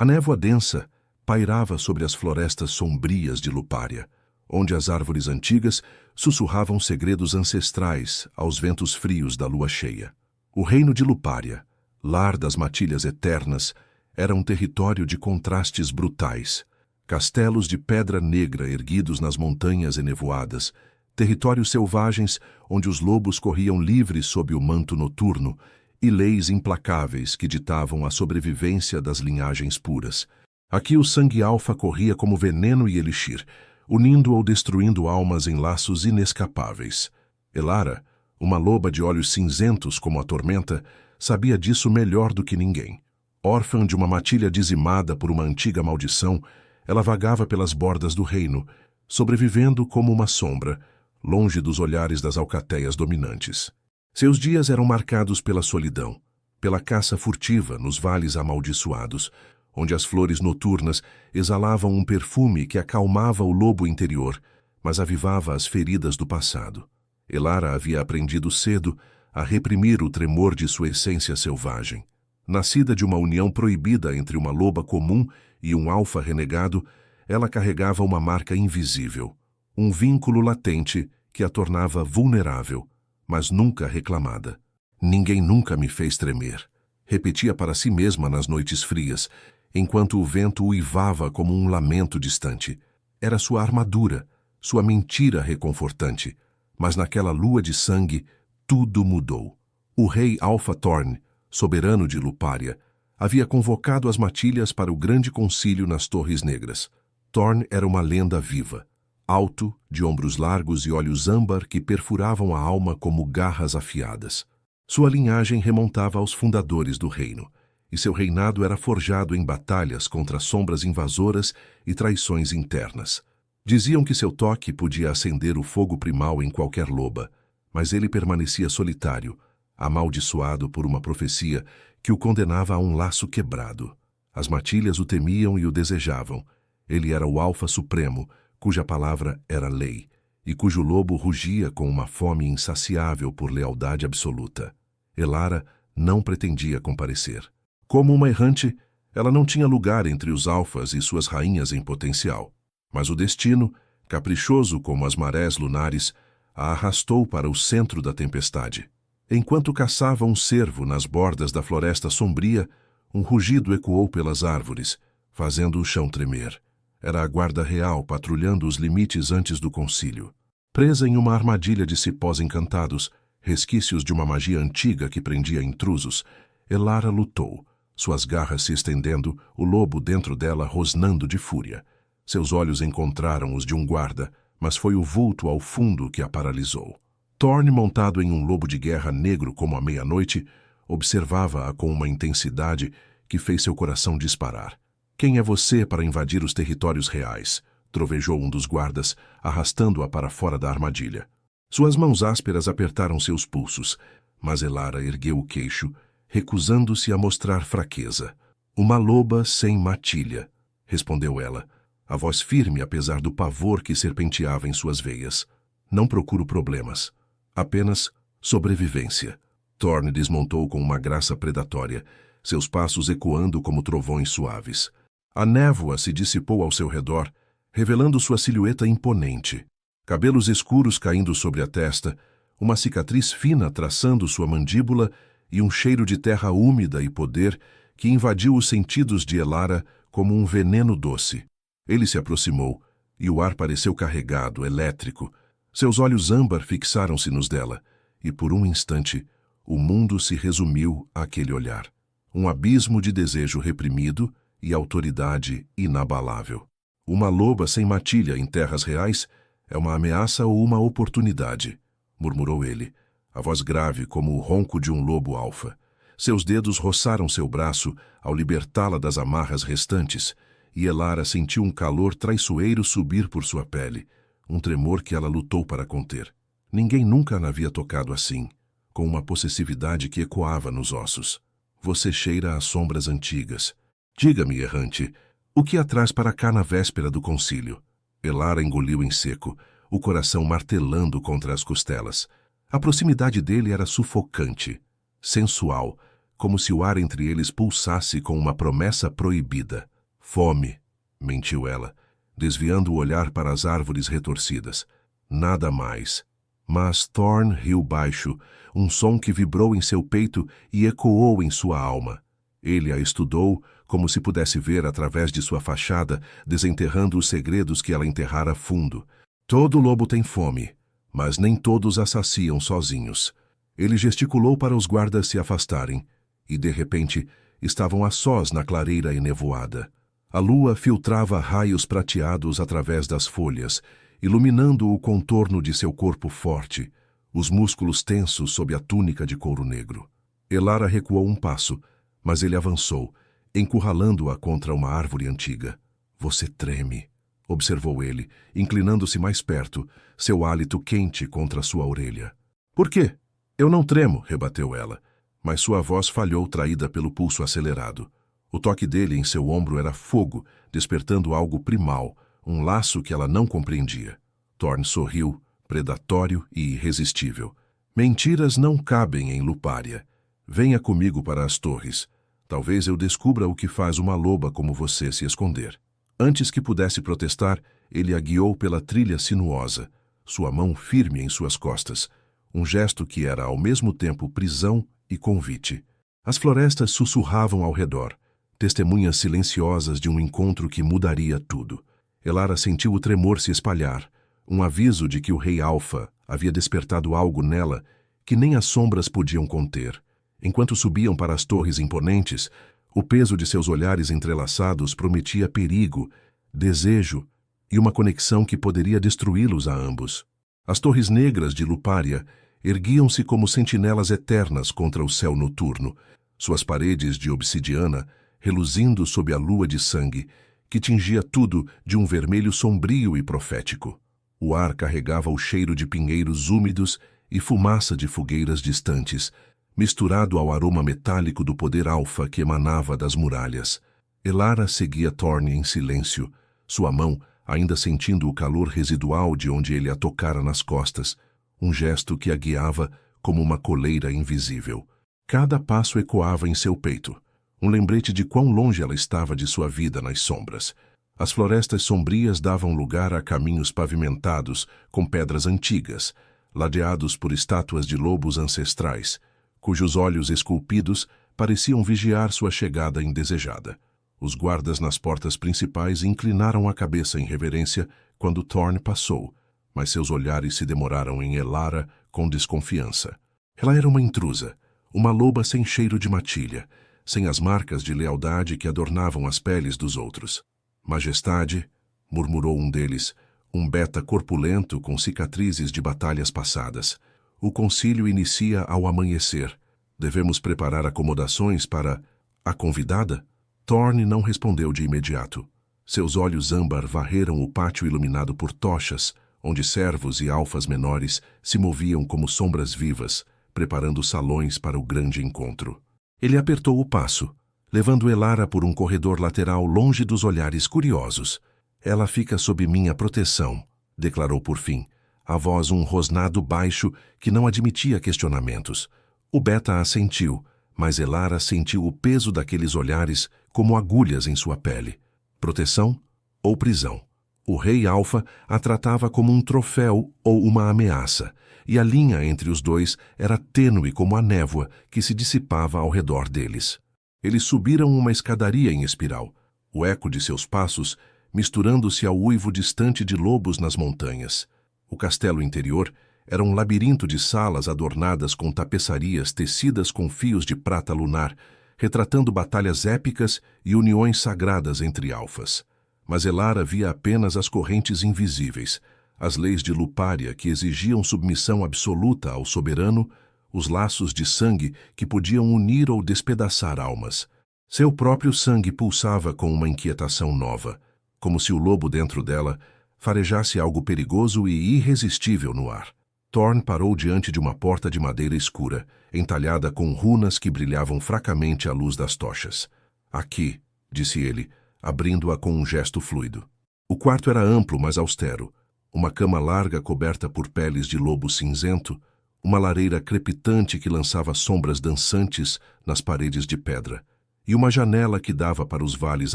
A névoa densa pairava sobre as florestas sombrias de Lupária, onde as árvores antigas sussurravam segredos ancestrais aos ventos frios da lua cheia. O reino de Lupária, lar das matilhas eternas, era um território de contrastes brutais. Castelos de pedra negra erguidos nas montanhas enevoadas, territórios selvagens onde os lobos corriam livres sob o manto noturno, e leis implacáveis que ditavam a sobrevivência das linhagens puras. Aqui o sangue alfa corria como veneno e elixir, unindo ou destruindo almas em laços inescapáveis. Elara, uma loba de olhos cinzentos como a tormenta, sabia disso melhor do que ninguém. Órfã de uma matilha dizimada por uma antiga maldição, ela vagava pelas bordas do reino, sobrevivendo como uma sombra, longe dos olhares das alcateias dominantes. Seus dias eram marcados pela solidão, pela caça furtiva nos vales amaldiçoados, onde as flores noturnas exalavam um perfume que acalmava o lobo interior, mas avivava as feridas do passado. Elara havia aprendido cedo a reprimir o tremor de sua essência selvagem. Nascida de uma união proibida entre uma loba comum e um alfa renegado, ela carregava uma marca invisível, um vínculo latente que a tornava vulnerável, mas nunca reclamada. Ninguém nunca me fez tremer, repetia para si mesma nas noites frias, enquanto o vento uivava como um lamento distante. Era sua armadura, sua mentira reconfortante, mas naquela lua de sangue tudo mudou. O rei Alpha Thorn, soberano de Lupária, havia convocado as matilhas para o grande concílio nas Torres Negras. Thorn era uma lenda viva, alto, de ombros largos e olhos âmbar que perfuravam a alma como garras afiadas. Sua linhagem remontava aos fundadores do reino, e seu reinado era forjado em batalhas contra sombras invasoras e traições internas. Diziam que seu toque podia acender o fogo primal em qualquer loba, mas ele permanecia solitário, amaldiçoado por uma profecia que o condenava a um laço quebrado. As matilhas o temiam e o desejavam. Ele era o Alfa Supremo, cuja palavra era lei, e cujo lobo rugia com uma fome insaciável por lealdade absoluta. Elara não pretendia comparecer. Como uma errante, ela não tinha lugar entre os alfas e suas rainhas em potencial. Mas o destino, caprichoso como as marés lunares, a arrastou para o centro da tempestade. Enquanto caçava um cervo nas bordas da floresta sombria, um rugido ecoou pelas árvores, fazendo o chão tremer. Era a guarda real patrulhando os limites antes do concílio. Presa em uma armadilha de cipós encantados, resquícios de uma magia antiga que prendia intrusos, Elara lutou, suas garras se estendendo, o lobo dentro dela rosnando de fúria. Seus olhos encontraram os de um guarda, mas foi o vulto ao fundo que a paralisou. Thorn, montado em um lobo de guerra negro como a meia-noite, observava-a com uma intensidade que fez seu coração disparar. "Quem é você para invadir os territórios reais?" trovejou um dos guardas, arrastando-a para fora da armadilha. Suas mãos ásperas apertaram seus pulsos, mas Elara ergueu o queixo, recusando-se a mostrar fraqueza. "Uma loba sem matilha", respondeu ela, a voz firme apesar do pavor que serpenteava em suas veias. "Não procuro problemas, apenas sobrevivência." Thorn desmontou com uma graça predatória, seus passos ecoando como trovões suaves. A névoa se dissipou ao seu redor, revelando sua silhueta imponente. Cabelos escuros caindo sobre a testa, uma cicatriz fina traçando sua mandíbula e um cheiro de terra úmida e poder que invadiu os sentidos de Elara como um veneno doce. Ele se aproximou, e o ar pareceu carregado, elétrico. Seus olhos âmbar fixaram-se nos dela, e por um instante, o mundo se resumiu àquele olhar. Um abismo de desejo reprimido e autoridade inabalável. Uma loba sem matilha em terras reais é uma ameaça ou uma oportunidade, murmurou ele, a voz grave como o ronco de um lobo alfa. Seus dedos roçaram seu braço ao libertá-la das amarras restantes, e Elara sentiu um calor traiçoeiro subir por sua pele, um tremor que ela lutou para conter. Ninguém nunca a havia tocado assim, com uma possessividade que ecoava nos ossos. "Você cheira a sombras antigas. Diga-me, errante, o que a traz para cá na véspera do concílio?" Elara engoliu em seco, o coração martelando contra as costelas. A proximidade dele era sufocante, sensual, como se o ar entre eles pulsasse com uma promessa proibida. Fome, mentiu ela, desviando o olhar para as árvores retorcidas. Nada mais. Mas Thorn riu baixo, um som que vibrou em seu peito e ecoou em sua alma. Ele a estudou como se pudesse ver através de sua fachada, desenterrando os segredos que ela enterrara fundo. Todo lobo tem fome, mas nem todos a saciam sozinhos. Ele gesticulou para os guardas se afastarem, e de repente estavam a sós na clareira enevoada. A lua filtrava raios prateados através das folhas, iluminando o contorno de seu corpo forte, os músculos tensos sob a túnica de couro negro. Elara recuou um passo, mas ele avançou, encurralando-a contra uma árvore antiga. Você treme, observou ele, inclinando-se mais perto, seu hálito quente contra sua orelha. Por quê? Eu não tremo, rebateu ela, mas sua voz falhou traída pelo pulso acelerado. O toque dele em seu ombro era fogo, despertando algo primal, um laço que ela não compreendia. Thorn sorriu, predatório e irresistível. Mentiras não cabem em Lupária. Venha comigo para as torres. Talvez eu descubra o que faz uma loba como você se esconder. Antes que pudesse protestar, ele a guiou pela trilha sinuosa, sua mão firme em suas costas, um gesto que era ao mesmo tempo prisão e convite. As florestas sussurravam ao redor, testemunhas silenciosas de um encontro que mudaria tudo. Elara sentiu o tremor se espalhar, um aviso de que o rei Alfa havia despertado algo nela que nem as sombras podiam conter. Enquanto subiam para as torres imponentes, o peso de seus olhares entrelaçados prometia perigo, desejo e uma conexão que poderia destruí-los a ambos. As torres negras de Lupária erguiam-se como sentinelas eternas contra o céu noturno, suas paredes de obsidiana reluzindo sob a lua de sangue, que tingia tudo de um vermelho sombrio e profético. O ar carregava o cheiro de pinheiros úmidos e fumaça de fogueiras distantes, misturado ao aroma metálico do poder alfa que emanava das muralhas. Elara seguia Thorn em silêncio, sua mão ainda sentindo o calor residual de onde ele a tocara nas costas, um gesto que a guiava como uma coleira invisível. Cada passo ecoava em seu peito, um lembrete de quão longe ela estava de sua vida nas sombras. As florestas sombrias davam lugar a caminhos pavimentados com pedras antigas, ladeados por estátuas de lobos ancestrais, cujos olhos esculpidos pareciam vigiar sua chegada indesejada. Os guardas nas portas principais inclinaram a cabeça em reverência quando Thorn passou, mas seus olhares se demoraram em Elara com desconfiança. Ela era uma intrusa, uma loba sem cheiro de matilha, sem as marcas de lealdade que adornavam as peles dos outros. Majestade, murmurou um deles, um beta corpulento com cicatrizes de batalhas passadas. O concílio inicia ao amanhecer. Devemos preparar acomodações para a convidada? Thorn não respondeu de imediato. Seus olhos âmbar varreram o pátio iluminado por tochas, onde servos e alfas menores se moviam como sombras vivas, preparando salões para o grande encontro. Ele apertou o passo, levando Elara por um corredor lateral longe dos olhares curiosos. Ela fica sob minha proteção, declarou por fim, a voz um rosnado baixo que não admitia questionamentos. O beta assentiu, mas Elara sentiu o peso daqueles olhares como agulhas em sua pele. Proteção ou prisão? O rei Alfa a tratava como um troféu ou uma ameaça, e a linha entre os dois era tênue como a névoa que se dissipava ao redor deles. Eles subiram uma escadaria em espiral, o eco de seus passos misturando-se ao uivo distante de lobos nas montanhas. O castelo interior era um labirinto de salas adornadas com tapeçarias tecidas com fios de prata lunar, retratando batalhas épicas e uniões sagradas entre alfas. Mas Elara via apenas as correntes invisíveis, as leis de Lupária que exigiam submissão absoluta ao soberano, os laços de sangue que podiam unir ou despedaçar almas. Seu próprio sangue pulsava com uma inquietação nova, como se o lobo dentro dela farejasse algo perigoso e irresistível no ar. Thorn parou diante de uma porta de madeira escura, entalhada com runas que brilhavam fracamente à luz das tochas. Aqui, disse ele, abrindo-a com um gesto fluido. O quarto era amplo, mas austero. Uma cama larga coberta por peles de lobo cinzento, uma lareira crepitante que lançava sombras dançantes nas paredes de pedra, e uma janela que dava para os vales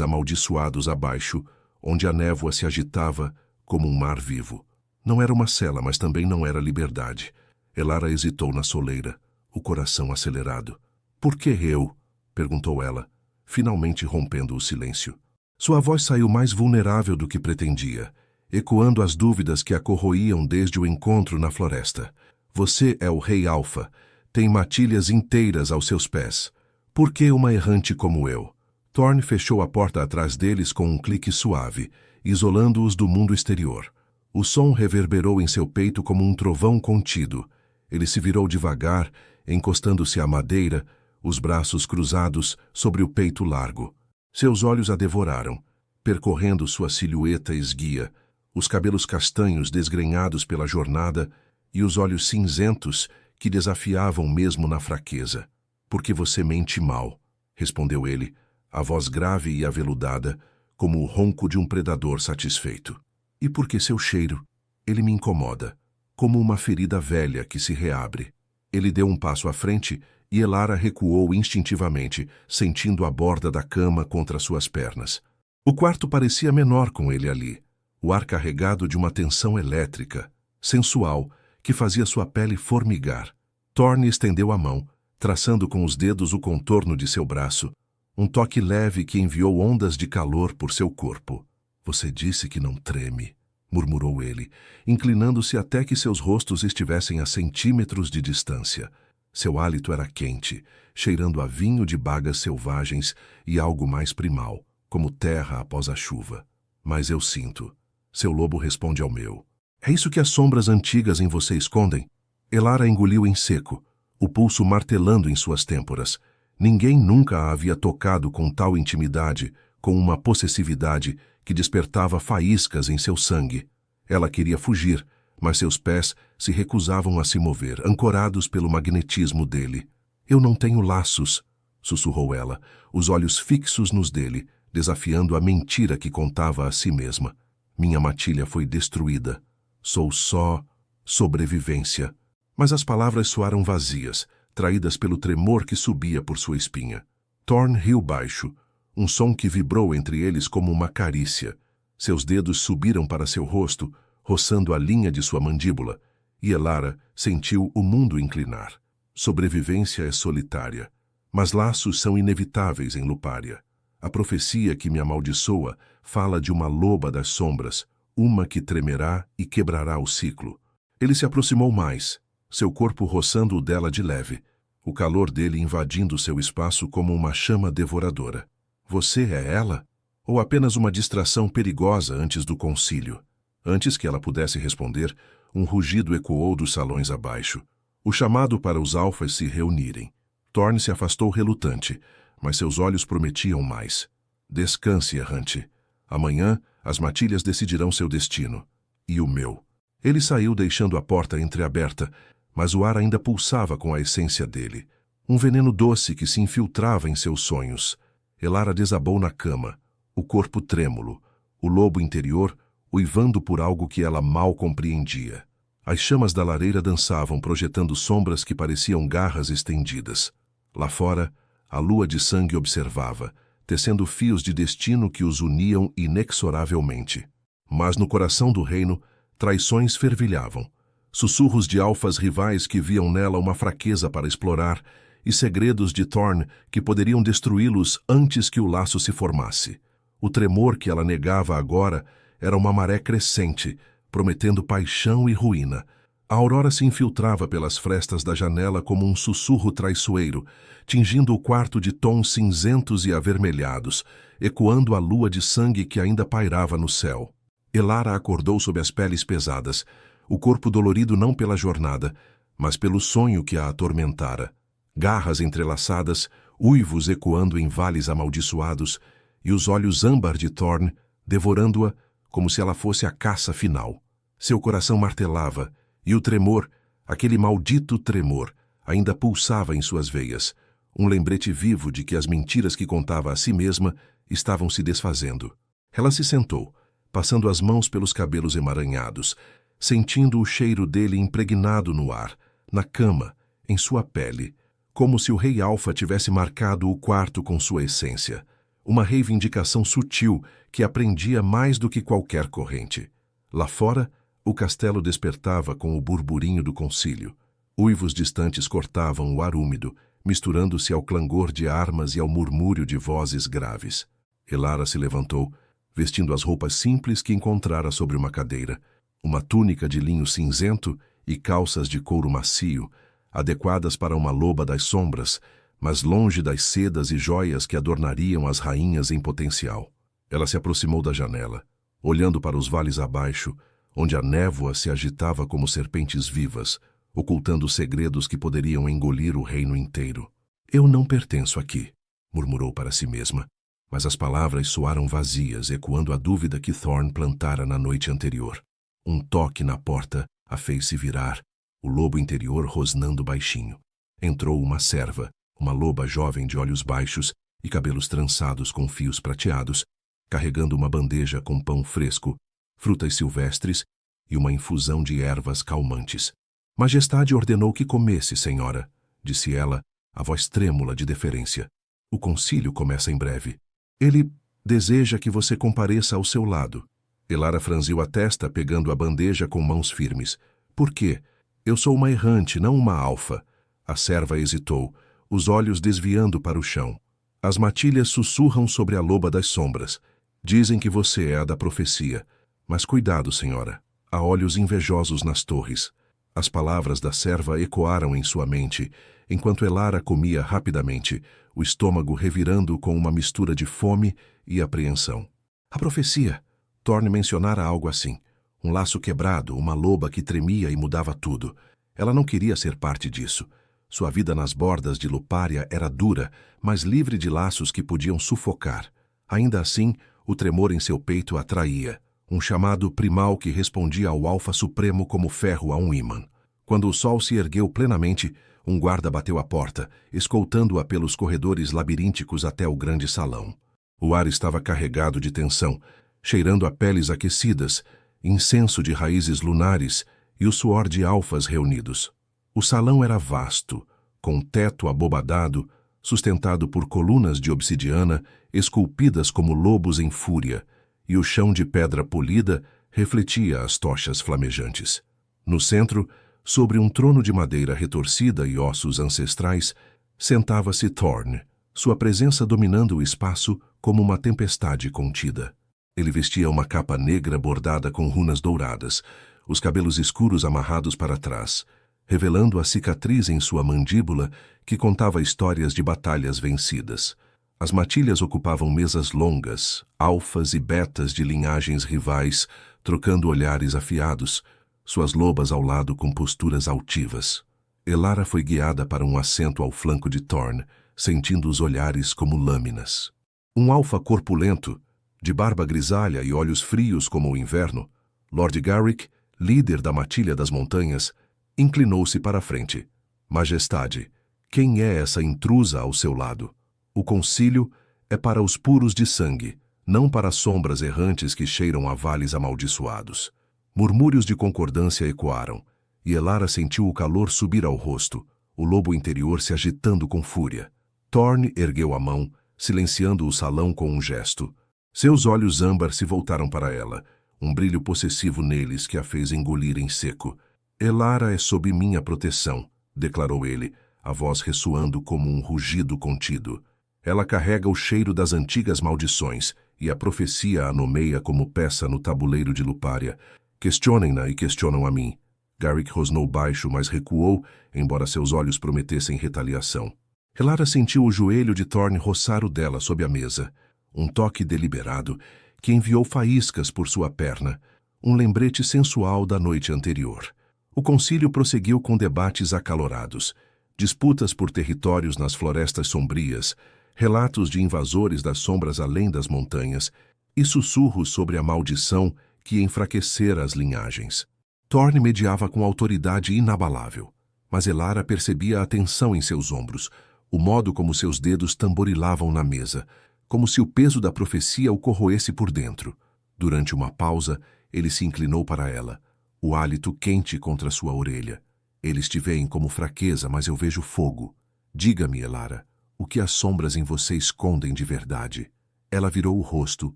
amaldiçoados abaixo, onde a névoa se agitava como um mar vivo. Não era uma cela, mas também não era liberdade. Elara hesitou na soleira, o coração acelerado. "Por que eu?" perguntou ela, finalmente rompendo o silêncio. Sua voz saiu mais vulnerável do que pretendia, ecoando as dúvidas que a corroíam desde o encontro na floresta. "Você é o Rei Alfa, tem matilhas inteiras aos seus pés. Por que uma errante como eu?" Thorn fechou a porta atrás deles com um clique suave, isolando-os do mundo exterior. O som reverberou em seu peito como um trovão contido. Ele se virou devagar, encostando-se à madeira, os braços cruzados sobre o peito largo. Seus olhos a devoraram, percorrendo sua silhueta esguia, os cabelos castanhos desgrenhados pela jornada e os olhos cinzentos que desafiavam mesmo na fraqueza. "Porque você mente mal", respondeu ele, a voz grave e aveludada, como o ronco de um predador satisfeito. "E porque seu cheiro, ele me incomoda, como uma ferida velha que se reabre." Ele deu um passo à frente e Elara recuou instintivamente, sentindo a borda da cama contra suas pernas. O quarto parecia menor com ele ali, o ar carregado de uma tensão elétrica, sensual, que fazia sua pele formigar. Thorn estendeu a mão, traçando com os dedos o contorno de seu braço, um toque leve que enviou ondas de calor por seu corpo. "Você disse que não treme", murmurou ele, inclinando-se até que seus rostos estivessem a centímetros de distância. Seu hálito era quente, cheirando a vinho de bagas selvagens e algo mais primal, como terra após a chuva. "Mas eu sinto." Seu lobo responde ao meu. "É isso que as sombras antigas em você escondem?" Elara engoliu em seco, o pulso martelando em suas têmporas. Ninguém nunca a havia tocado com tal intimidade, com uma possessividade que despertava faíscas em seu sangue. Ela queria fugir, mas seus pés se recusavam a se mover, ancorados pelo magnetismo dele. "Eu não tenho laços", sussurrou ela, os olhos fixos nos dele, desafiando a mentira que contava a si mesma. "Minha matilha foi destruída. Sou só sobrevivência." Mas as palavras soaram vazias, traídas pelo tremor que subia por sua espinha. Thorn riu baixo, um som que vibrou entre eles como uma carícia. Seus dedos subiram para seu rosto, roçando a linha de sua mandíbula, e Elara sentiu o mundo inclinar. Sobrevivência é solitária, mas laços são inevitáveis em Lupária. A profecia que me amaldiçoa fala de uma loba das sombras, uma que tremerá e quebrará o ciclo. Ele se aproximou mais, seu corpo roçando o dela de leve, o calor dele invadindo seu espaço como uma chama devoradora. "Você é ela? Ou apenas uma distração perigosa antes do concílio?" Antes que ela pudesse responder, um rugido ecoou dos salões abaixo, o chamado para os alfas se reunirem. Thorn se afastou relutante, mas seus olhos prometiam mais. "Descanse, errante. Amanhã as matilhas decidirão seu destino. E o meu." Ele saiu deixando a porta entreaberta, mas o ar ainda pulsava com a essência dele. Um veneno doce que se infiltrava em seus sonhos. Elara desabou na cama, o corpo trêmulo, o lobo interior uivando por algo que ela mal compreendia. As chamas da lareira dançavam, projetando sombras que pareciam garras estendidas. Lá fora, a lua de sangue observava, tecendo fios de destino que os uniam inexoravelmente. Mas no coração do reino, traições fervilhavam. Sussurros de alfas rivais que viam nela uma fraqueza para explorar e segredos de Thorn que poderiam destruí-los antes que o laço se formasse. O tremor que ela negava agora era uma maré crescente, prometendo paixão e ruína. A aurora se infiltrava pelas frestas da janela como um sussurro traiçoeiro, tingindo o quarto de tons cinzentos e avermelhados, ecoando a lua de sangue que ainda pairava no céu. Elara acordou sob as peles pesadas, o corpo dolorido não pela jornada, mas pelo sonho que a atormentara. Garras entrelaçadas, uivos ecoando em vales amaldiçoados, e os olhos âmbar de Thorn, devorando-a como se ela fosse a caça final. Seu coração martelava, e o tremor, aquele maldito tremor, ainda pulsava em suas veias, um lembrete vivo de que as mentiras que contava a si mesma estavam se desfazendo. Ela se sentou, passando as mãos pelos cabelos emaranhados, sentindo o cheiro dele impregnado no ar, na cama, em sua pele, como se o rei Alfa tivesse marcado o quarto com sua essência. Uma reivindicação sutil que aprendia mais do que qualquer corrente. Lá fora, o castelo despertava com o burburinho do concílio. Uivos distantes cortavam o ar úmido, misturando-se ao clangor de armas e ao murmúrio de vozes graves. Elara se levantou, vestindo as roupas simples que encontrara sobre uma cadeira, uma túnica de linho cinzento e calças de couro macio, adequadas para uma loba das sombras, mas longe das sedas e joias que adornariam as rainhas em potencial. Ela se aproximou da janela, olhando para os vales abaixo, onde a névoa se agitava como serpentes vivas, ocultando segredos que poderiam engolir o reino inteiro. Eu não pertenço aqui, murmurou para si mesma, mas as palavras soaram vazias, ecoando a dúvida que Thorne plantara na noite anterior. Um toque na porta a fez-se virar, o lobo interior rosnando baixinho. Entrou uma serva, uma loba jovem de olhos baixos e cabelos trançados com fios prateados, carregando uma bandeja com pão fresco, frutas silvestres e uma infusão de ervas calmantes. Majestade ordenou que comesse, senhora, disse ela, a voz trêmula de deferência. O concílio começa em breve. Ele deseja que você compareça ao seu lado. Elara franziu a testa, pegando a bandeja com mãos firmes. Por quê? Eu sou uma errante, não uma alfa. A serva hesitou, os olhos desviando para o chão. As matilhas sussurram sobre a loba das sombras. Dizem que você é a da profecia. Mas cuidado, senhora. Há olhos invejosos nas torres. As palavras da serva ecoaram em sua mente, enquanto Elara comia rapidamente, o estômago revirando com uma mistura de fome e apreensão. A profecia. Thorne mencionara algo assim. Um laço quebrado, uma loba que tremia e mudava tudo. Ela não queria ser parte disso. Sua vida nas bordas de Lupária era dura, mas livre de laços que podiam sufocar. Ainda assim, o tremor em seu peito atraía. Um chamado primal que respondia ao Alfa Supremo como ferro a um ímã. Quando o sol se ergueu plenamente, um guarda bateu à porta, escoltando-a pelos corredores labirínticos até o grande salão. O ar estava carregado de tensão, cheirando a peles aquecidas, incenso de raízes lunares e o suor de alfas reunidos. O salão era vasto, com teto abobadado, sustentado por colunas de obsidiana esculpidas como lobos em fúria, e o chão de pedra polida refletia as tochas flamejantes. No centro, sobre um trono de madeira retorcida e ossos ancestrais, sentava-se Thorne, sua presença dominando o espaço como uma tempestade contida. Ele vestia uma capa negra bordada com runas douradas, os cabelos escuros amarrados para trás, revelando a cicatriz em sua mandíbula que contava histórias de batalhas vencidas. As matilhas ocupavam mesas longas, alfas e betas de linhagens rivais, trocando olhares afiados, suas lobas ao lado com posturas altivas. Elara foi guiada para um assento ao flanco de Thorne, sentindo os olhares como lâminas. Um alfa corpulento, de barba grisalha e olhos frios como o inverno, Lord Garrick, líder da matilha das montanhas, inclinou-se para a frente. Majestade, quem é essa intrusa ao seu lado? O concílio é para os puros de sangue, não para sombras errantes que cheiram a vales amaldiçoados. Murmúrios de concordância ecoaram, e Elara sentiu o calor subir ao rosto, o lobo interior se agitando com fúria. Thorne ergueu a mão, silenciando o salão com um gesto. Seus olhos âmbar se voltaram para ela, um brilho possessivo neles que a fez engolir em seco. Elara é sob minha proteção, declarou ele, a voz ressoando como um rugido contido. Ela carrega o cheiro das antigas maldições, e a profecia a nomeia como peça no tabuleiro de Lupária. Questionem-na e questionam a mim. Garrick rosnou baixo, mas recuou, embora seus olhos prometessem retaliação. Elara sentiu o joelho de Thorne roçar o dela sob a mesa. Um toque deliberado que enviou faíscas por sua perna, um lembrete sensual da noite anterior. O concílio prosseguiu com debates acalorados, disputas por territórios nas florestas sombrias, relatos de invasores das sombras além das montanhas e sussurros sobre a maldição que enfraquecera as linhagens. Thorne mediava com autoridade inabalável, mas Elara percebia a tensão em seus ombros, o modo como seus dedos tamborilavam na mesa, como se o peso da profecia o corroesse por dentro. Durante uma pausa, ele se inclinou para ela, o hálito quente contra sua orelha. Eles te veem como fraqueza, mas eu vejo fogo. Diga-me, Elara, o que as sombras em você escondem de verdade? Ela virou o rosto,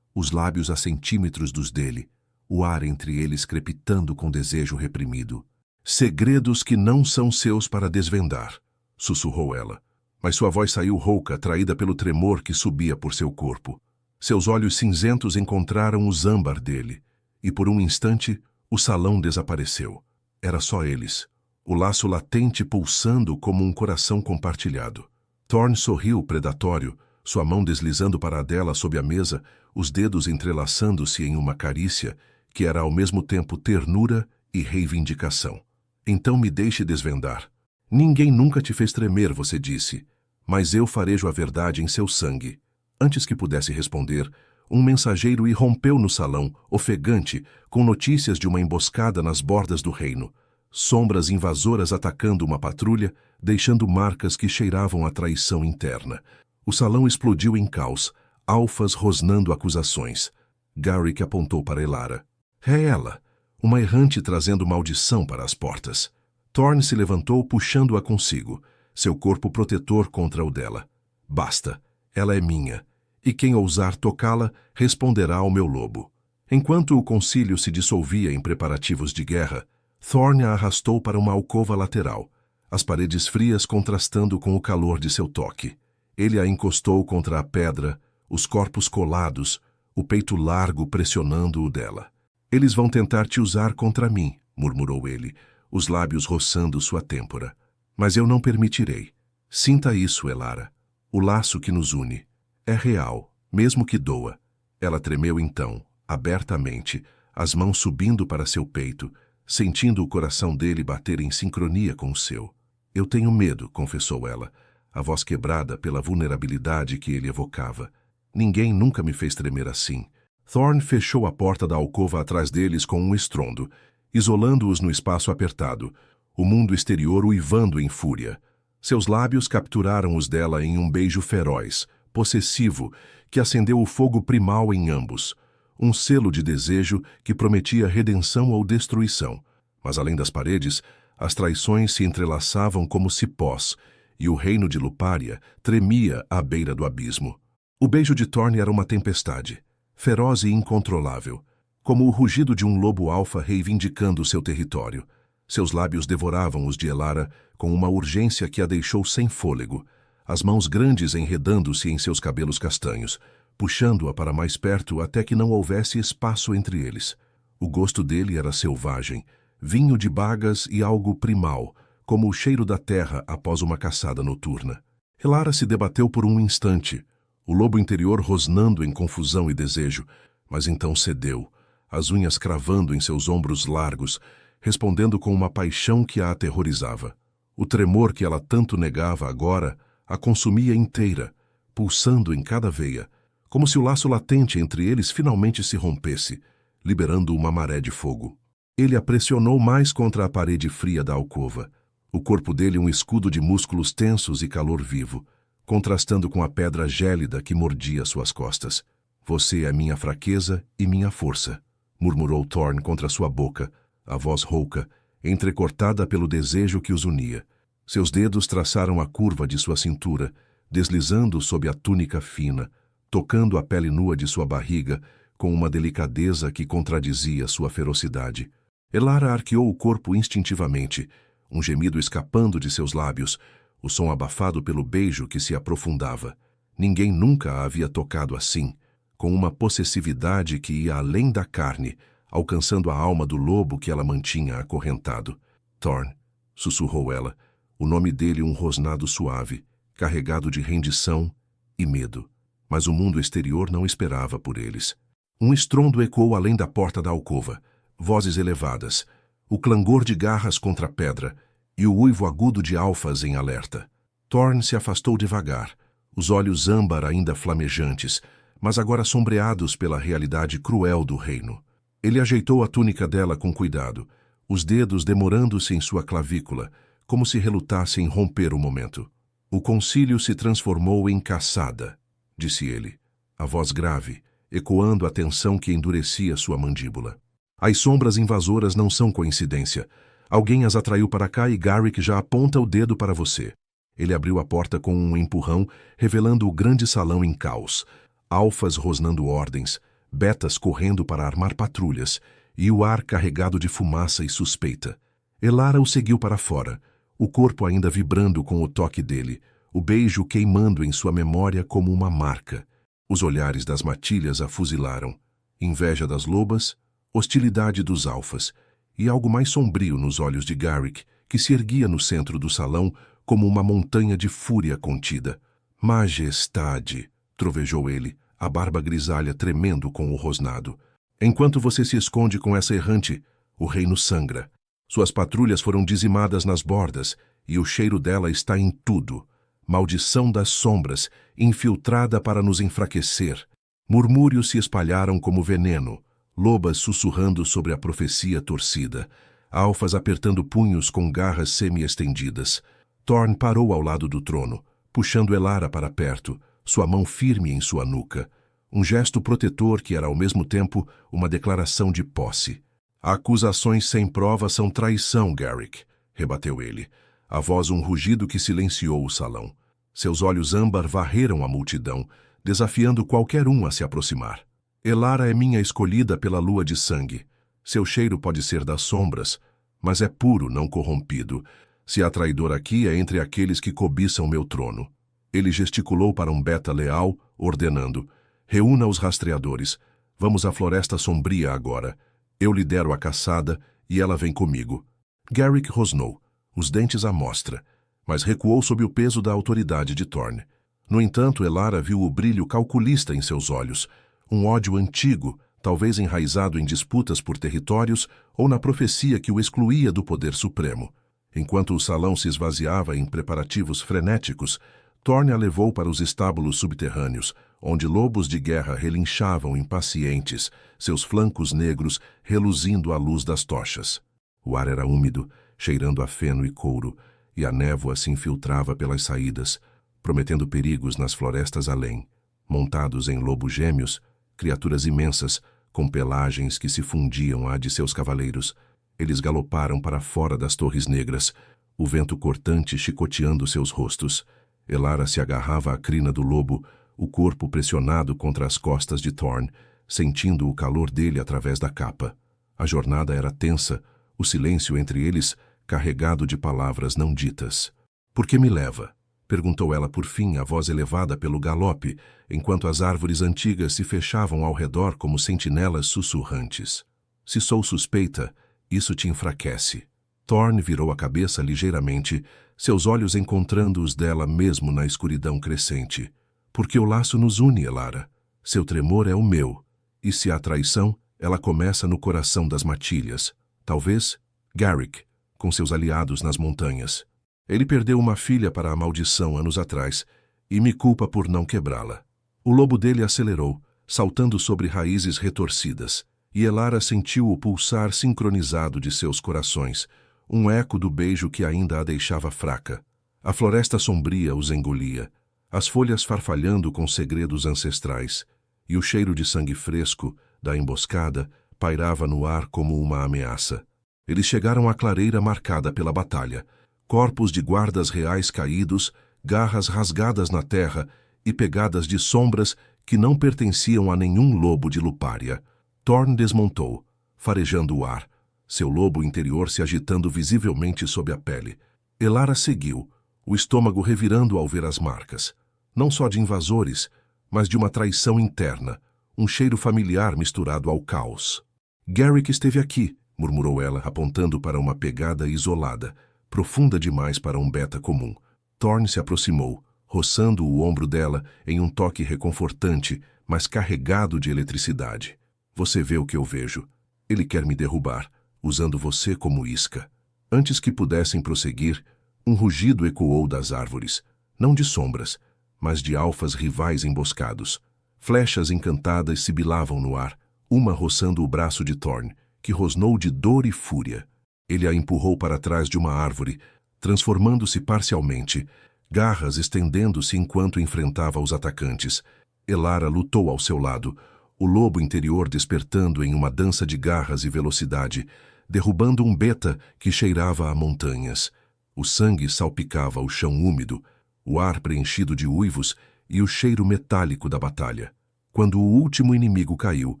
os lábios a centímetros dos dele, o ar entre eles crepitando com desejo reprimido. Segredos que não são seus para desvendar, sussurrou ela. Mas sua voz saiu rouca, atraída pelo tremor que subia por seu corpo. Seus olhos cinzentos encontraram o âmbar dele, e por um instante o salão desapareceu. Era só eles, o laço latente pulsando como um coração compartilhado. Thorne sorriu predatório, sua mão deslizando para a dela sob a mesa, os dedos entrelaçando-se em uma carícia que era ao mesmo tempo ternura e reivindicação. Então me deixe desvendar. Ninguém nunca te fez tremer, você disse, mas eu farejo a verdade em seu sangue. Antes que pudesse responder, um mensageiro irrompeu no salão, ofegante, com notícias de uma emboscada nas bordas do reino. Sombras invasoras atacando uma patrulha, deixando marcas que cheiravam a traição interna. O salão explodiu em caos, alfas rosnando acusações. Garrick apontou para Elara. É ela, uma errante trazendo maldição para as portas. Thorne se levantou puxando-a consigo, seu corpo protetor contra o dela. Basta, ela é minha, e quem ousar tocá-la responderá ao meu lobo. Enquanto o concílio se dissolvia em preparativos de guerra, Thorne a arrastou para uma alcova lateral, as paredes frias contrastando com o calor de seu toque. Ele a encostou contra a pedra, os corpos colados, o peito largo pressionando o dela. Eles vão tentar te usar contra mim, murmurou ele, os lábios roçando sua têmpora. Mas eu não permitirei. Sinta isso, Elara. O laço que nos une é real, mesmo que doa. Ela tremeu então, abertamente, as mãos subindo para seu peito, sentindo o coração dele bater em sincronia com o seu. Eu tenho medo, confessou ela, a voz quebrada pela vulnerabilidade que ele evocava. Ninguém nunca me fez tremer assim. Thorne fechou a porta da alcova atrás deles com um estrondo, isolando-os no espaço apertado, o mundo exterior uivando em fúria. Seus lábios capturaram os dela em um beijo feroz, possessivo, que acendeu o fogo primal em ambos, um selo de desejo que prometia redenção ou destruição. Mas além das paredes, as traições se entrelaçavam como cipós, e o reino de Lupária tremia à beira do abismo. O beijo de Thorne era uma tempestade, feroz e incontrolável, como o rugido de um lobo alfa reivindicando seu território. Seus lábios devoravam os de Elara com uma urgência que a deixou sem fôlego, as mãos grandes enredando-se em seus cabelos castanhos, puxando-a para mais perto até que não houvesse espaço entre eles. O gosto dele era selvagem, vinho de bagas e algo primal, como o cheiro da terra após uma caçada noturna. Elara se debateu por um instante, o lobo interior rosnando em confusão e desejo, mas então cedeu, as unhas cravando em seus ombros largos, respondendo com uma paixão que a aterrorizava. O tremor que ela tanto negava agora a consumia inteira, pulsando em cada veia, como se o laço latente entre eles finalmente se rompesse, liberando uma maré de fogo. Ele a pressionou mais contra a parede fria da alcova, o corpo dele um escudo de músculos tensos e calor vivo, contrastando com a pedra gélida que mordia suas costas. Você é minha fraqueza e minha força, murmurou Thorne contra sua boca, a voz rouca, entrecortada pelo desejo que os unia. Seus dedos traçaram a curva de sua cintura, deslizando sob a túnica fina, tocando a pele nua de sua barriga com uma delicadeza que contradizia sua ferocidade. Elara arqueou o corpo instintivamente, um gemido escapando de seus lábios, o som abafado pelo beijo que se aprofundava. Ninguém nunca a havia tocado assim, com uma possessividade que ia além da carne, alcançando a alma do lobo que ela mantinha acorrentado. Thorne, sussurrou ela, o nome dele um rosnado suave, carregado de rendição e medo. Mas o mundo exterior não esperava por eles. Um estrondo ecoou além da porta da alcova, vozes elevadas, o clangor de garras contra a pedra e o uivo agudo de alfas em alerta. Thorne se afastou devagar, os olhos âmbar ainda flamejantes, mas agora sombreados pela realidade cruel do reino. Ele ajeitou a túnica dela com cuidado, os dedos demorando-se em sua clavícula, como se relutasse em romper o momento. O concílio se transformou em caçada, disse ele, a voz grave, ecoando a tensão que endurecia sua mandíbula. As sombras invasoras não são coincidência. Alguém as atraiu para cá e Garrick já aponta o dedo para você. Ele abriu a porta com um empurrão, revelando o grande salão em caos. Alfas rosnando ordens, betas correndo para armar patrulhas, e o ar carregado de fumaça e suspeita. Elara o seguiu para fora, o corpo ainda vibrando com o toque dele, o beijo queimando em sua memória como uma marca. Os olhares das matilhas a fuzilaram. Inveja das lobas, hostilidade dos alfas, e algo mais sombrio nos olhos de Garrick, que se erguia no centro do salão como uma montanha de fúria contida. Majestade, trovejou ele, a barba grisalha tremendo com o rosnado. Enquanto você se esconde com essa errante, o reino sangra. Suas patrulhas foram dizimadas nas bordas, e o cheiro dela está em tudo. Maldição das sombras, infiltrada para nos enfraquecer. Murmúrios se espalharam como veneno, lobas sussurrando sobre a profecia torcida, alfas apertando punhos com garras semi-estendidas. Thorn parou ao lado do trono, puxando Elara para perto, sua mão firme em sua nuca. Um gesto protetor que era ao mesmo tempo uma declaração de posse. Acusações sem prova são traição, Garrick, rebateu ele. A voz um rugido que silenciou o salão. Seus olhos âmbar varreram a multidão, desafiando qualquer um a se aproximar. Elara é minha escolhida pela lua de sangue. Seu cheiro pode ser das sombras, mas é puro, não corrompido. Se há traidor aqui é entre aqueles que cobiçam meu trono. Ele gesticulou para um beta leal, ordenando: reúna os rastreadores. Vamos à floresta sombria agora. Eu lidero a caçada e ela vem comigo. Garrick rosnou, os dentes à mostra, mas recuou sob o peso da autoridade de Thorn. No entanto, Elara viu o brilho calculista em seus olhos, um ódio antigo, talvez enraizado em disputas por territórios ou na profecia que o excluía do poder supremo. Enquanto o salão se esvaziava em preparativos frenéticos, Thorn a levou para os estábulos subterrâneos, onde lobos de guerra relinchavam impacientes, seus flancos negros reluzindo à luz das tochas. O ar era úmido, cheirando a feno e couro, e a névoa se infiltrava pelas saídas, prometendo perigos nas florestas além. Montados em lobos gêmeos, criaturas imensas, com pelagens que se fundiam à de seus cavaleiros, eles galoparam para fora das torres negras, o vento cortante chicoteando seus rostos. Elara se agarrava à crina do lobo, o corpo pressionado contra as costas de Thorn, sentindo o calor dele através da capa. A jornada era tensa, o silêncio entre eles carregado de palavras não ditas. "Por que me leva?" perguntou ela por fim, a voz elevada pelo galope, enquanto as árvores antigas se fechavam ao redor como sentinelas sussurrantes. "Se sou suspeita, isso te enfraquece." Thorn virou a cabeça ligeiramente, seus olhos encontrando os dela mesmo na escuridão crescente. "Porque o laço nos une, Elara. Seu tremor é o meu. E se há traição, ela começa no coração das matilhas. Talvez Garrick, com seus aliados nas montanhas. Ele perdeu uma filha para a maldição anos atrás, e me culpa por não quebrá-la." O lobo dele acelerou, saltando sobre raízes retorcidas, e Elara sentiu o pulsar sincronizado de seus corações, um eco do beijo que ainda a deixava fraca. A floresta sombria os engolia, as folhas farfalhando com segredos ancestrais, e o cheiro de sangue fresco, da emboscada, pairava no ar como uma ameaça. Eles chegaram à clareira marcada pela batalha, corpos de guardas reais caídos, garras rasgadas na terra e pegadas de sombras que não pertenciam a nenhum lobo de Lupária. Thorn desmontou, farejando o ar, seu lobo interior se agitando visivelmente sob a pele. Elara seguiu, o estômago revirando ao ver as marcas, não só de invasores, mas de uma traição interna, um cheiro familiar misturado ao caos. "Garrick esteve aqui", murmurou ela, apontando para uma pegada isolada, profunda demais para um beta comum. Thorn se aproximou, roçando o ombro dela em um toque reconfortante, mas carregado de eletricidade. "Você vê o que eu vejo. Ele quer me derrubar, usando você como isca." Antes que pudessem prosseguir, um rugido ecoou das árvores, não de sombras, mas de alfas rivais emboscados. Flechas encantadas sibilavam no ar, uma roçando o braço de Thorn, que rosnou de dor e fúria. Ele a empurrou para trás de uma árvore, transformando-se parcialmente, garras estendendo-se enquanto enfrentava os atacantes. Elara lutou ao seu lado, o lobo interior despertando em uma dança de garras e velocidade, derrubando um beta que cheirava a montanhas. O sangue salpicava o chão úmido, o ar preenchido de uivos e o cheiro metálico da batalha. Quando o último inimigo caiu,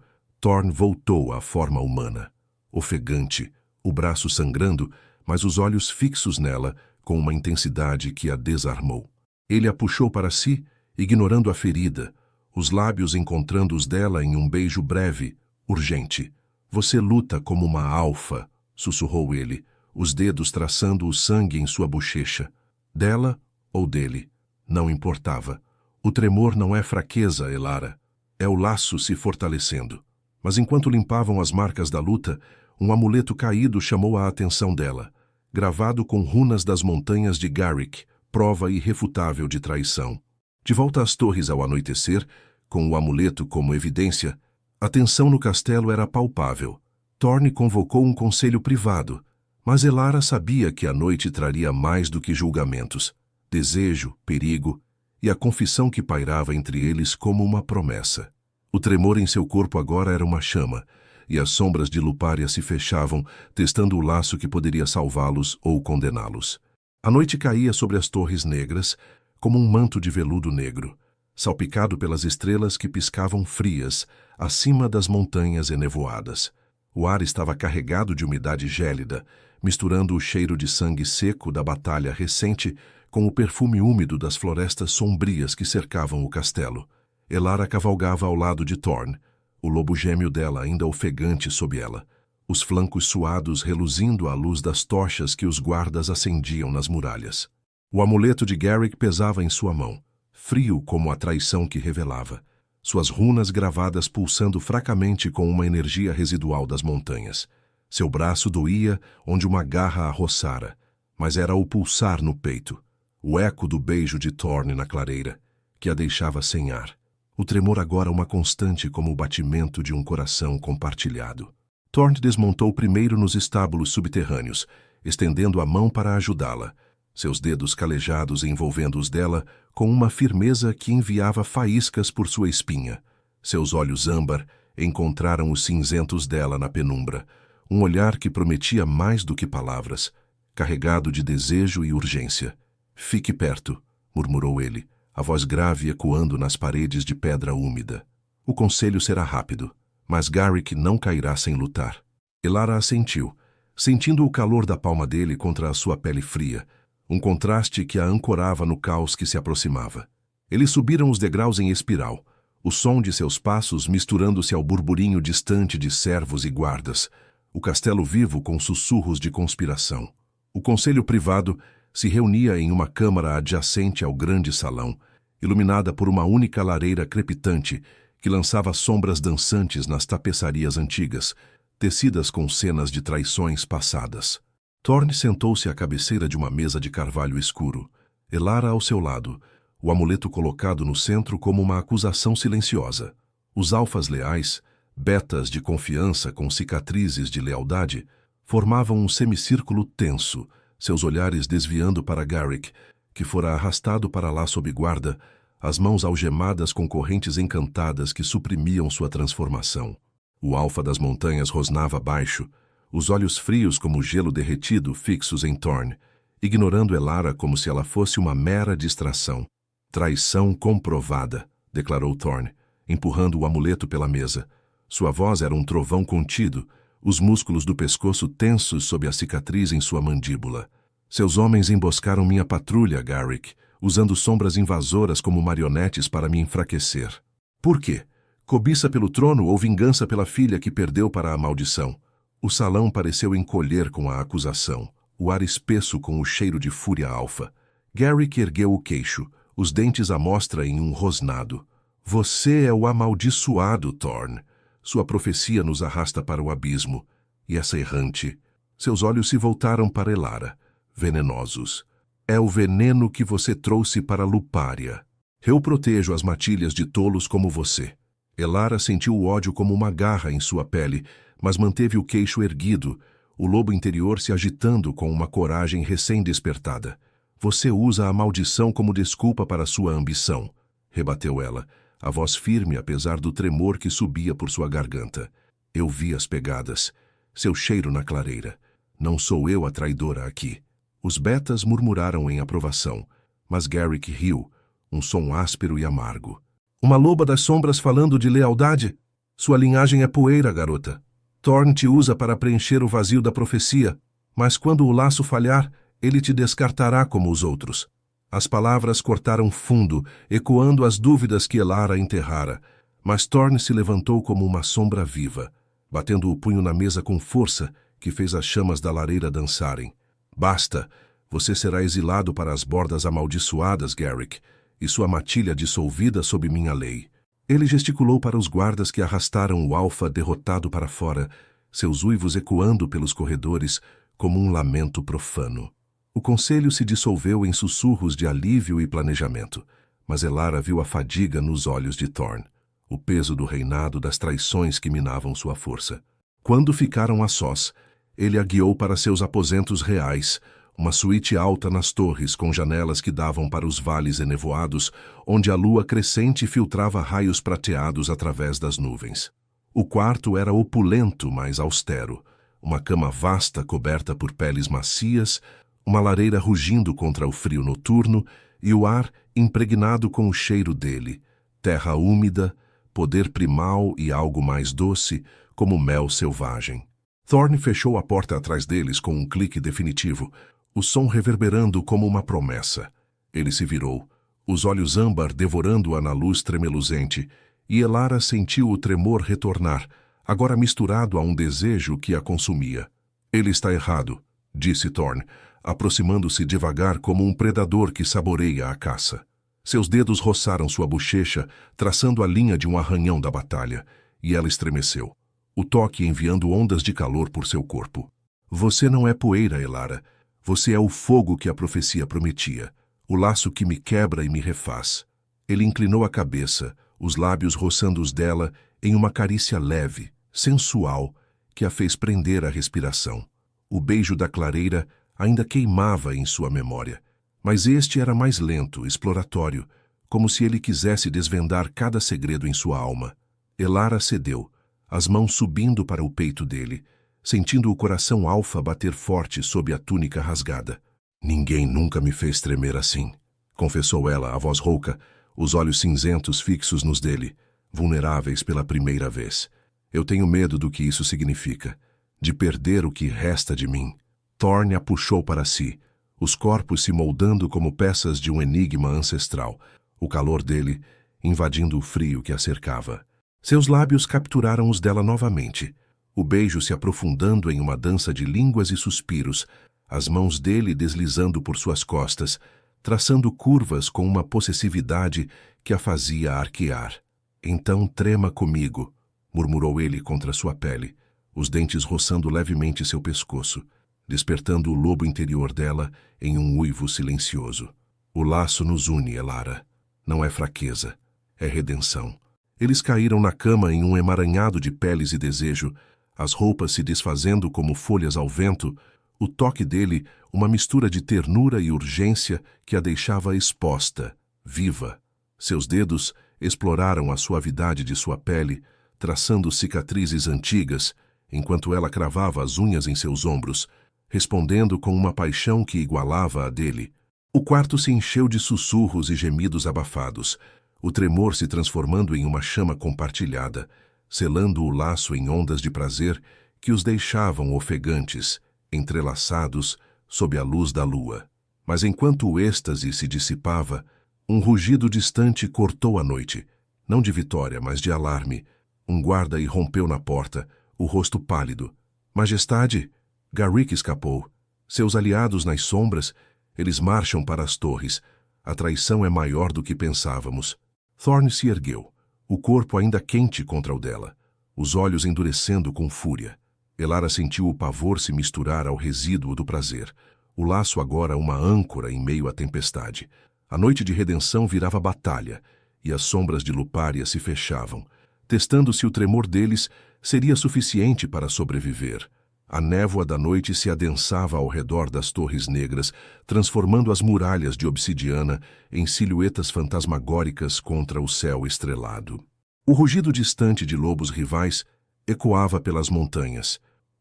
Thorn voltou à forma humana. Ofegante, o braço sangrando, mas os olhos fixos nela com uma intensidade que a desarmou. Ele a puxou para si, ignorando a ferida, os lábios encontrando os dela em um beijo breve, urgente. Você luta como uma alfa, sussurrou ele, os dedos traçando o sangue em sua bochecha. Dela ou dele, não importava. O tremor não é fraqueza, Elara. É o laço se fortalecendo. Mas enquanto limpavam as marcas da luta, um amuleto caído chamou a atenção dela, gravado com runas das montanhas de Garrick, prova irrefutável de traição. De volta às torres ao anoitecer, com o amuleto como evidência, a tensão no castelo era palpável. Thorn convocou um conselho privado, mas Elara sabia que a noite traria mais do que julgamentos, desejo, perigo e a confissão que pairava entre eles como uma promessa. O tremor em seu corpo agora era uma chama, e as sombras de Lupária se fechavam, testando o laço que poderia salvá-los ou condená-los. A noite caía sobre as torres negras, como um manto de veludo negro, salpicado pelas estrelas que piscavam frias, acima das montanhas enevoadas. O ar estava carregado de umidade gélida, misturando o cheiro de sangue seco da batalha recente com o perfume úmido das florestas sombrias que cercavam o castelo. Elara cavalgava ao lado de Thorn, o lobo gêmeo dela ainda ofegante sob ela, os flancos suados reluzindo à luz das tochas que os guardas acendiam nas muralhas. O amuleto de Garrick pesava em sua mão, frio como a traição que revelava, suas runas gravadas pulsando fracamente com uma energia residual das montanhas. Seu braço doía onde uma garra a roçara, mas era o pulsar no peito, o eco do beijo de Thorn na clareira, que a deixava sem ar. O tremor agora uma constante como o batimento de um coração compartilhado. Thorn desmontou primeiro nos estábulos subterrâneos, estendendo a mão para ajudá-la, seus dedos calejados envolvendo os dela com uma firmeza que enviava faíscas por sua espinha. Seus olhos âmbar encontraram os cinzentos dela na penumbra, um olhar que prometia mais do que palavras, carregado de desejo e urgência. «Fique perto», murmurou ele, a voz grave ecoando nas paredes de pedra úmida. «O conselho será rápido, mas Garrick não cairá sem lutar». Elara assentiu, sentindo o calor da palma dele contra a sua pele fria, um contraste que a ancorava no caos que se aproximava. Eles subiram os degraus em espiral, o som de seus passos misturando-se ao burburinho distante de servos e guardas, o castelo vivo com sussurros de conspiração. O conselho privado se reunia em uma câmara adjacente ao grande salão, iluminada por uma única lareira crepitante que lançava sombras dançantes nas tapeçarias antigas, tecidas com cenas de traições passadas. Thorn sentou-se à cabeceira de uma mesa de carvalho escuro, Elara ao seu lado, o amuleto colocado no centro como uma acusação silenciosa. Os alfas leais, betas de confiança com cicatrizes de lealdade, formavam um semicírculo tenso, seus olhares desviando para Garrick, que fora arrastado para lá sob guarda, as mãos algemadas com correntes encantadas que suprimiam sua transformação. O alfa das montanhas rosnava baixo, os olhos frios como gelo derretido fixos em Thorn, ignorando Elara como se ela fosse uma mera distração. «Traição comprovada», declarou Thorn, empurrando o amuleto pela mesa. Sua voz era um trovão contido, os músculos do pescoço tensos sob a cicatriz em sua mandíbula. «Seus homens emboscaram minha patrulha, Garrick, usando sombras invasoras como marionetes para me enfraquecer. Por quê? Cobiça pelo trono ou vingança pela filha que perdeu para a maldição?» O salão pareceu encolher com a acusação, o ar espesso com o cheiro de fúria alfa. Garrick ergueu o queixo, os dentes à mostra em um rosnado. «Você é o amaldiçoado, Thorn. Sua profecia nos arrasta para o abismo. E essa errante...» Seus olhos se voltaram para Elara, venenosos. «É o veneno que você trouxe para Lupária. Eu protejo as matilhas de tolos como você». Elara sentiu o ódio como uma garra em sua pele, mas manteve o queixo erguido, o lobo interior se agitando com uma coragem recém-despertada. «Você usa a maldição como desculpa para sua ambição», rebateu ela, a voz firme apesar do tremor que subia por sua garganta. «Eu vi as pegadas. seu cheiro na clareira. Não sou eu a traidora aqui. Os betas murmuraram em aprovação, mas Garrick riu, um som áspero e amargo. Uma loba das sombras falando de lealdade? Sua linhagem é poeira, garota. Thorn te usa para preencher o vazio da profecia, mas quando o laço falhar, ele te descartará como os outros. As palavras cortaram fundo, ecoando as dúvidas que Elara enterrara, mas Thorn se levantou como uma sombra viva, batendo o punho na mesa com força que fez as chamas da lareira dançarem. Basta! Você será exilado para as bordas amaldiçoadas, Garrick, e sua matilha dissolvida sob minha lei. Ele gesticulou para os guardas que arrastaram o alfa derrotado para fora, seus uivos ecoando pelos corredores como um lamento profano. O conselho se dissolveu em sussurros de alívio e planejamento, mas Elara viu a fadiga nos olhos de Thorn, o peso do reinado das traições que minavam sua força. Quando ficaram a sós, ele a guiou para seus aposentos reais, uma suíte alta nas torres com janelas que davam para os vales enevoados, onde a lua crescente filtrava raios prateados através das nuvens. O quarto era opulento, mas austero, uma cama vasta coberta por peles macias, uma lareira rugindo contra o frio noturno e o ar impregnado com o cheiro dele, terra úmida, poder primal e algo mais doce, como mel selvagem. Thorn fechou a porta atrás deles com um clique definitivo, o som reverberando como uma promessa. Ele se virou, os olhos âmbar devorando-a na luz tremeluzente, e Elara sentiu o tremor retornar, agora misturado a um desejo que a consumia. Ele está errado, disse Thorn, aproximando-se devagar como um predador que saboreia a caça. Seus dedos roçaram sua bochecha, traçando a linha de um arranhão da batalha, e ela estremeceu, o toque enviando ondas de calor por seu corpo. Você não é poeira, Elara. Você é o fogo que a profecia prometia, o laço que me quebra e me refaz. Ele inclinou a cabeça, os lábios roçando os dela em uma carícia leve, sensual, que a fez prender a respiração. O beijo da clareira ainda queimava em sua memória, mas este era mais lento, exploratório, como se ele quisesse desvendar cada segredo em sua alma. Elara cedeu, as mãos subindo para o peito dele, sentindo o coração alfa bater forte sob a túnica rasgada. Ninguém nunca me fez tremer assim, confessou ela, a voz rouca, os olhos cinzentos fixos nos dele, vulneráveis pela primeira vez. Eu tenho medo do que isso significa, de perder o que resta de mim. Thorn a puxou para si, os corpos se moldando como peças de um enigma ancestral, o calor dele invadindo o frio que a cercava. Seus lábios capturaram os dela novamente, o beijo se aprofundando em uma dança de línguas e suspiros, as mãos dele deslizando por suas costas, traçando curvas com uma possessividade que a fazia arquear. Então trema comigo, murmurou ele contra sua pele, os dentes roçando levemente seu pescoço, despertando o lobo interior dela em um uivo silencioso. O laço nos une, Elara. Não é fraqueza, é redenção. Eles caíram na cama em um emaranhado de peles e desejo, as roupas se desfazendo como folhas ao vento, o toque dele uma mistura de ternura e urgência que a deixava exposta, viva. Seus dedos exploraram a suavidade de sua pele, traçando cicatrizes antigas, enquanto ela cravava as unhas em seus ombros, respondendo com uma paixão que igualava a dele. O quarto se encheu de sussurros e gemidos abafados, o tremor se transformando em uma chama compartilhada, selando o laço em ondas de prazer que os deixavam ofegantes, entrelaçados sob a luz da lua. Mas enquanto o êxtase se dissipava, um rugido distante cortou a noite, não de vitória, mas de alarme. Um guarda irrompeu na porta, o rosto pálido. Majestade! Garrick escapou. Seus aliados nas sombras, eles marcham para as torres. A traição é maior do que pensávamos. Thorn se ergueu, o corpo ainda quente contra o dela, os olhos endurecendo com fúria. Elara sentiu o pavor se misturar ao resíduo do prazer. O laço agora uma âncora em meio à tempestade. A noite de redenção virava batalha, e as sombras de Lupária se fechavam, testando se o tremor deles seria suficiente para sobreviver. A névoa da noite se adensava ao redor das torres negras, transformando as muralhas de obsidiana em silhuetas fantasmagóricas contra o céu estrelado. O rugido distante de lobos rivais ecoava pelas montanhas,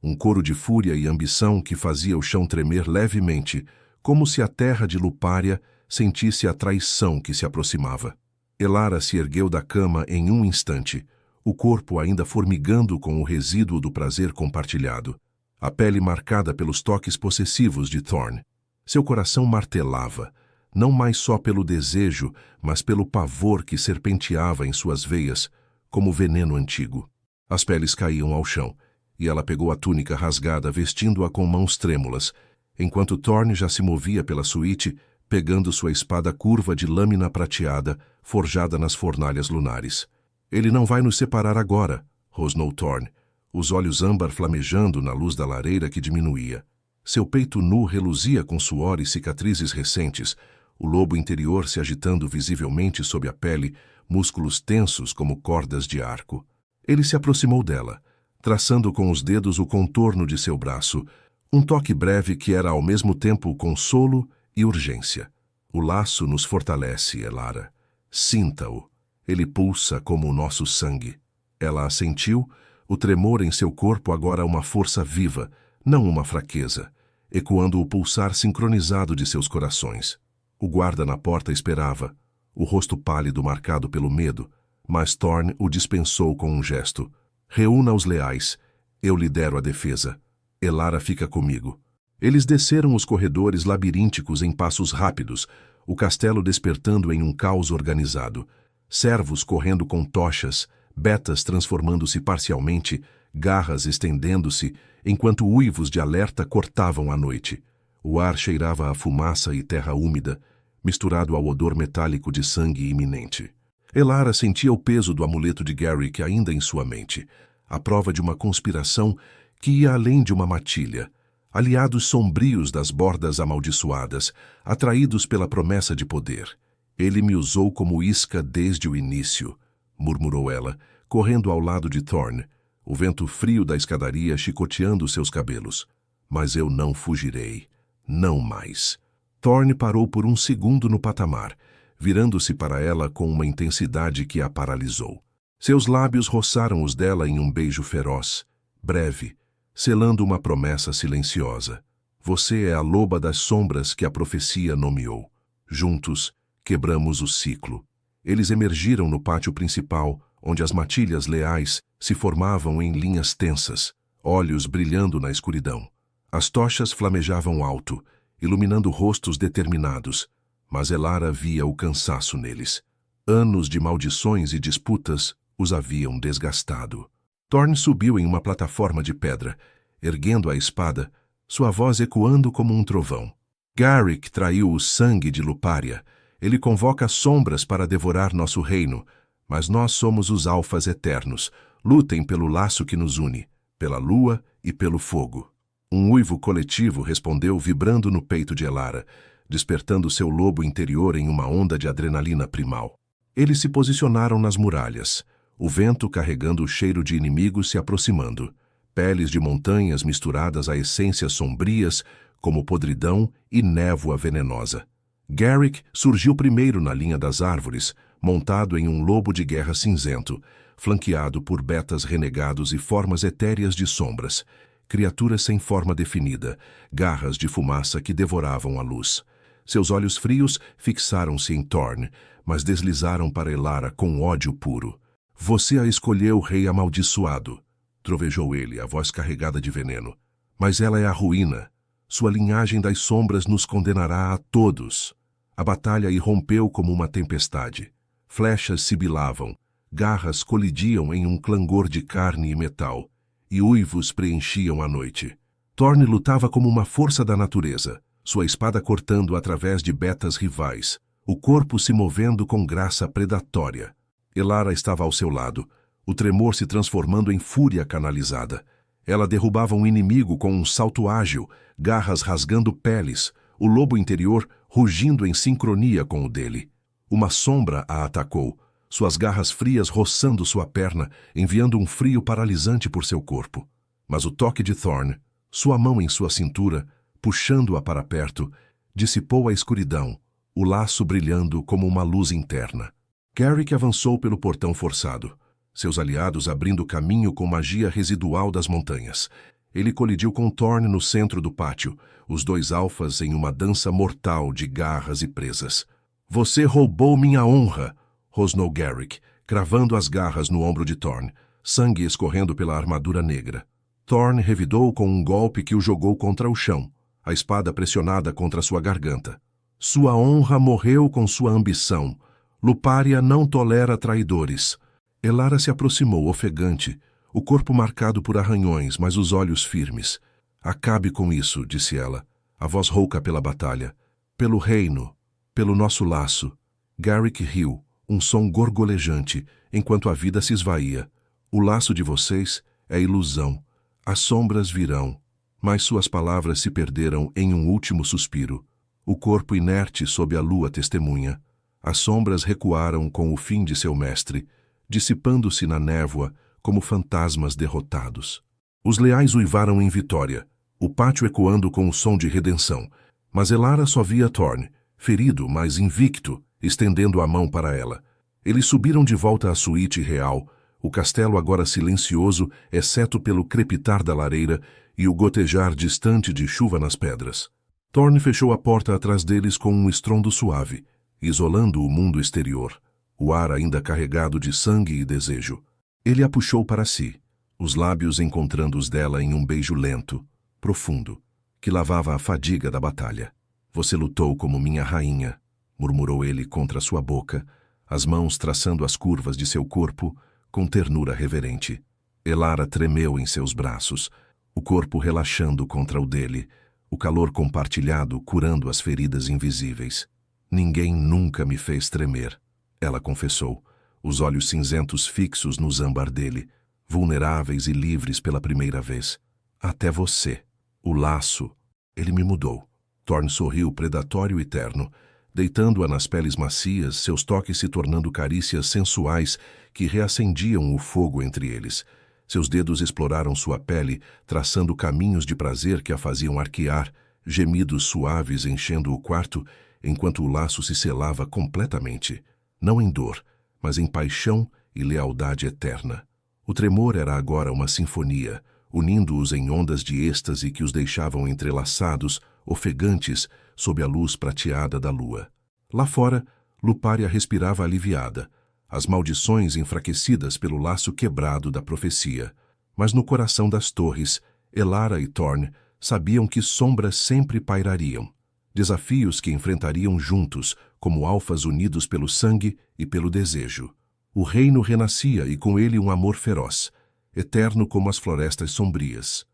um coro de fúria e ambição que fazia o chão tremer levemente, como se a terra de Lupária sentisse a traição que se aproximava. Elara se ergueu da cama em um instante, o corpo ainda formigando com o resíduo do prazer compartilhado, a pele marcada pelos toques possessivos de Thorne. Seu coração martelava, não mais só pelo desejo, mas pelo pavor que serpenteava em suas veias, como veneno antigo. As peles caíam ao chão, e ela pegou a túnica rasgada, vestindo-a com mãos trêmulas, enquanto Thorne já se movia pela suíte, pegando sua espada curva de lâmina prateada, forjada nas fornalhas lunares. Ele não vai nos separar agora, rosnou Thorne, os olhos âmbar flamejando na luz da lareira que diminuía. Seu peito nu reluzia com suor e cicatrizes recentes, o lobo interior se agitando visivelmente sob a pele, músculos tensos como cordas de arco. Ele se aproximou dela, traçando com os dedos o contorno de seu braço, um toque breve que era ao mesmo tempo consolo e urgência. O laço nos fortalece, Elara. Sinta-o. Ele pulsa como o nosso sangue. Ela assentiu, o tremor em seu corpo agora uma força viva, não uma fraqueza, ecoando o pulsar sincronizado de seus corações. O guarda na porta esperava, o rosto pálido marcado pelo medo, mas Thorne o dispensou com um gesto. Reúna os leais. Eu lidero a defesa. Elara fica comigo. Eles desceram os corredores labirínticos em passos rápidos, o castelo despertando em um caos organizado. Servos correndo com tochas, betas transformando-se parcialmente, garras estendendo-se, enquanto uivos de alerta cortavam a noite. O ar cheirava a fumaça e terra úmida, misturado ao odor metálico de sangue iminente. Elara sentia o peso do amuleto de Garrick ainda em sua mente, a prova de uma conspiração que ia além de uma matilha. Aliados sombrios das bordas amaldiçoadas, atraídos pela promessa de poder. Ele me usou como isca desde o início, murmurou ela, correndo ao lado de Thorne, o vento frio da escadaria chicoteando seus cabelos. Mas eu não fugirei. Não mais. Thorne parou por um segundo no patamar, virando-se para ela com uma intensidade que a paralisou. Seus lábios roçaram os dela em um beijo feroz, breve, selando uma promessa silenciosa. Você é a loba das sombras que a profecia nomeou. Juntos, quebramos o ciclo. Eles emergiram no pátio principal, onde as matilhas leais se formavam em linhas tensas, olhos brilhando na escuridão. As tochas flamejavam alto, iluminando rostos determinados, mas Elara via o cansaço neles. Anos de maldições e disputas os haviam desgastado. Thorne subiu em uma plataforma de pedra, erguendo a espada, sua voz ecoando como um trovão. Garrick traiu o sangue de Lupária. Ele convoca sombras para devorar nosso reino, mas nós somos os alfas eternos. Lutem pelo laço que nos une, pela lua e pelo fogo. Um uivo coletivo respondeu vibrando no peito de Elara, despertando seu lobo interior em uma onda de adrenalina primal. Eles se posicionaram nas muralhas, o vento carregando o cheiro de inimigos se aproximando, peles de montanhas misturadas a essências sombrias como podridão e névoa venenosa. Garrick surgiu primeiro na linha das árvores, montado em um lobo de guerra cinzento, flanqueado por betas renegados e formas etéreas de sombras, criaturas sem forma definida, garras de fumaça que devoravam a luz. Seus olhos frios fixaram-se em Thorne, mas deslizaram para Elara com ódio puro. Você a escolheu, rei amaldiçoado, trovejou ele, a voz carregada de veneno. Mas ela é a ruína. Sua linhagem das sombras nos condenará a todos. A batalha irrompeu como uma tempestade. Flechas sibilavam, garras colidiam em um clangor de carne e metal, e uivos preenchiam a noite. Thorne lutava como uma força da natureza, sua espada cortando através de betas rivais, o corpo se movendo com graça predatória. Elara estava ao seu lado, o tremor se transformando em fúria canalizada. Ela derrubava um inimigo com um salto ágil, garras rasgando peles, o lobo interior rugindo em sincronia com o dele. Uma sombra a atacou, suas garras frias roçando sua perna, enviando um frio paralisante por seu corpo. Mas o toque de Thorne, sua mão em sua cintura, puxando-a para perto, dissipou a escuridão, o laço brilhando como uma luz interna. Garrick avançou pelo portão forçado, seus aliados abrindo caminho com magia residual das montanhas. Ele colidiu com Thorne no centro do pátio, os dois alfas em uma dança mortal de garras e presas. Você roubou minha honra, rosnou Garrick, cravando as garras no ombro de Thorne, sangue escorrendo pela armadura negra. Thorne revidou com um golpe que o jogou contra o chão, a espada pressionada contra sua garganta. Sua honra morreu com sua ambição. Lupária não tolera traidores. Elara se aproximou, ofegante, o corpo marcado por arranhões, mas os olhos firmes. Acabe com isso, disse ela, a voz rouca pela batalha. Pelo reino, pelo nosso laço. Garrick riu, um som gorgolejante, enquanto a vida se esvaía. O laço de vocês é ilusão. As sombras virão. Mas suas palavras se perderam em um último suspiro. O corpo inerte sob a lua testemunha. As sombras recuaram com o fim de seu mestre, dissipando-se na névoa como fantasmas derrotados. Os leais uivaram em vitória, o pátio ecoando com o som de redenção. Mas Elara só via Thorne, ferido, mas invicto, estendendo a mão para ela. Eles subiram de volta à suíte real, o castelo agora silencioso, exceto pelo crepitar da lareira e o gotejar distante de chuva nas pedras. Thorne fechou a porta atrás deles com um estrondo suave, isolando o mundo exterior, o ar ainda carregado de sangue e desejo. Ele a puxou para si, os lábios encontrando os dela em um beijo lento, profundo, que lavava a fadiga da batalha. Você lutou como minha rainha, murmurou ele contra sua boca, as mãos traçando as curvas de seu corpo com ternura reverente. Elara tremeu em seus braços, o corpo relaxando contra o dele, o calor compartilhado curando as feridas invisíveis. Ninguém nunca me fez tremer, ela confessou, os olhos cinzentos fixos no âmbar dele, vulneráveis e livres pela primeira vez. Até você. O laço. Ele me mudou. Thorne sorriu predatório e terno, deitando-a nas peles macias, seus toques se tornando carícias sensuais que reacendiam o fogo entre eles. Seus dedos exploraram sua pele, traçando caminhos de prazer que a faziam arquear, gemidos suaves enchendo o quarto, enquanto o laço se selava completamente, não em dor, mas em paixão e lealdade eterna. O tremor era agora uma sinfonia, unindo-os em ondas de êxtase que os deixavam entrelaçados, ofegantes, sob a luz prateada da lua. Lá fora, Lupária respirava aliviada, as maldições enfraquecidas pelo laço quebrado da profecia. Mas no coração das torres, Elara e Thorne sabiam que sombras sempre pairariam, desafios que enfrentariam juntos, como alfas unidos pelo sangue e pelo desejo. O reino renascia e com ele um amor feroz, eterno como as florestas sombrias.